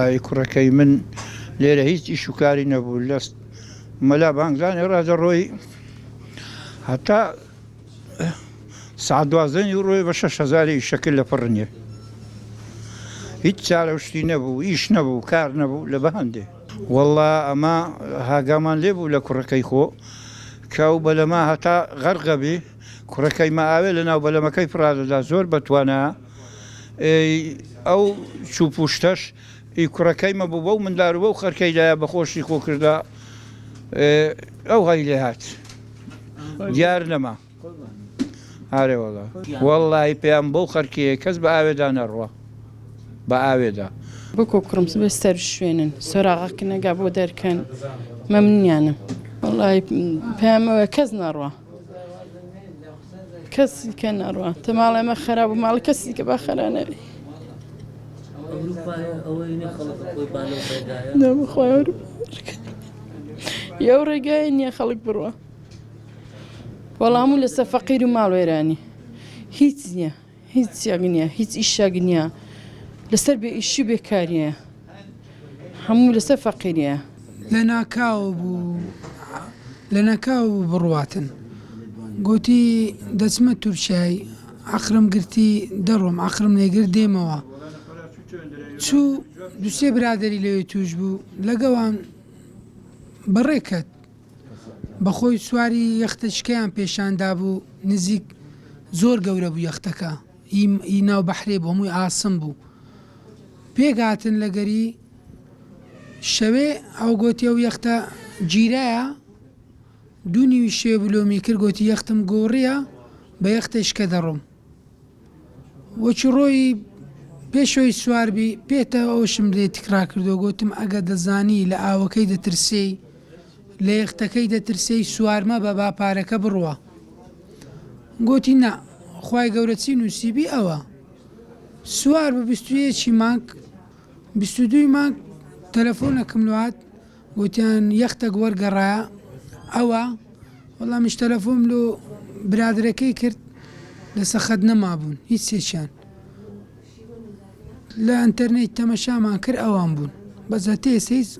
والله کوڕەکەی من لێرە هیچ ئیش و کاری نەبوو لە مەلا بانگزانی ڕادەڕۆی هەتا سعات 12 ڕۆی بە 6,000 شەکل لە پڕ نییە هیچ چارە شتی نەبوو ئیش نەبوو کار نەبوو لە بەهەندێ والله ئەمە هاگامان لێبوو لە کوڕەکەی خۆ کە و بەلەما هەتا غەرقە بێ کوڕەکەی ماوێ لە ناو بەلەمەکەی پرادەدا زۆر بەتوانە ئەو چوپوشتەش کوڕەکەی مەبوو بەو مندار و بەو خەرکەیدایە بەخۆشی خۆ کردا ئەو هەی لێ هات دیار نەما ئارێ وەڵا وەڵڵی پێیان بەو خەرکەیە کەس بە ئاوێدا نەڕوە بە ئاوێدا بۆکۆ کوڕم بە سەر شوێنن سۆراغاکە نەگا بۆ دەرکەن مەمنیانم وەڵی پێمەوە کەس نەڕوە کەسی کە نەڕوە تە ماڵی ئەمە خراپ و ماڵی کەسی کە با خەرانەوی یەو ڕێگای نییە خەڵک بڕوە وەڵام هەموو لەسەر فەقیر و ماڵوێرانی هیچ نییە هیچ یاگ نییە هیچ ئیشاگ نییە لەسەر بێ ئیشی بێکاریە هەموو لەسەر فەقیریە لە ناکاو بڕواتن گوتی دەچمە تورکیای عەقرم گرتی دەڕۆم عەقرم لێگر دێمەوە چوو دووسێ برادەری لەوێ توش بوو لەگەڵان بەڕێکەت بەخۆی سواری یەختەشکیان پێشاندا بوو نزیک زۆر گەورە بوو یەختەکە ئی ناو بەحرێ بوو هەمووی ئاسم بوو پێگاتن لەگەری شەوێ ئەو گۆتی ئەو یەختە گیرایە دوو نیوی شێ بلۆمی کرد گۆتی یەختم گۆڕیە بە یەختەشکە دەڕۆم وەچی ڕۆی پێشەوەی سواربی پێتە ئەوشم لێ تکرا کردو گوتم ئەگە دەزانی لە ئاوەکەی دەترسی لە یەختەکەی دەترسی سوارمە بە باپارەکە بڕوە گوتی نا خوای گەورە چی نووسیبی ئەوە سوار بە 21 مانگ 22 مانگ تەلەفۆنەکەم لات گوتیان یەختە وەرگەڕایە ئەوە وەڵامیش تەلەفۆم لۆ برادرەکەی کرد لە سەخەت نەمابوون هیچ سێکیان لە ئەنتەرنێت تەمەشامان کرد ئەوان بوون بەزە تێسەیز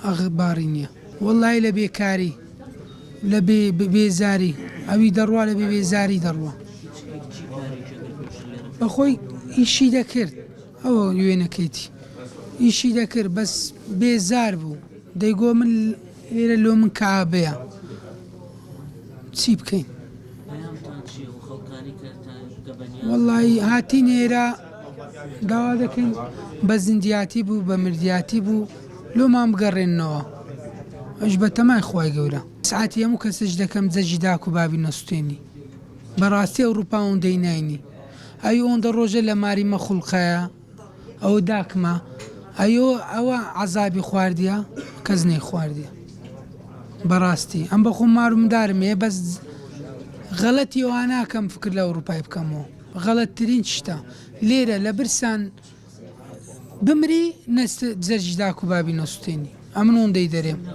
ئەخباری نییە وەڵی لە بێکاری لە بێزاری ئەوی دەڕوا لە بێزاری دەڕوە بەخۆی ئیشی دەکرد ئەوە وێنەکەیتی ئیشی دەکرد بەس بێزار بوو دەیگۆ من لێرە لۆ من کابەیە چی بکەین وەڵی هاتی نێرە داوا دەکەین بە زیندیاتی بوو بە مردیاتی بوو لۆمان بگەڕێنەوە ئەش بە تەمای خوای گەورە سعاتی هەموو کەسش دەکەم جەجی داک و بابی نەستێنی بەڕاستی ئەوروپا ئەوەندەی ناینی ئەی ئەوەندە ڕۆژە لە ماری مەخولقەیە ئەوە داکمە ئەوە عەزابی خواردیە کەس نەی خواردیە بەڕاستی ئەم بە خۆم مارومدارم هەیە بەس غەڵەتی ئەوە ناکەم فکر لە ئەوروپای بکەمەوە غەڵەتترین شتە لێرە لە برسان بمری نەست جەرجی داک و بابی نەستێنی ئەمن ئەوەندەی دەرێم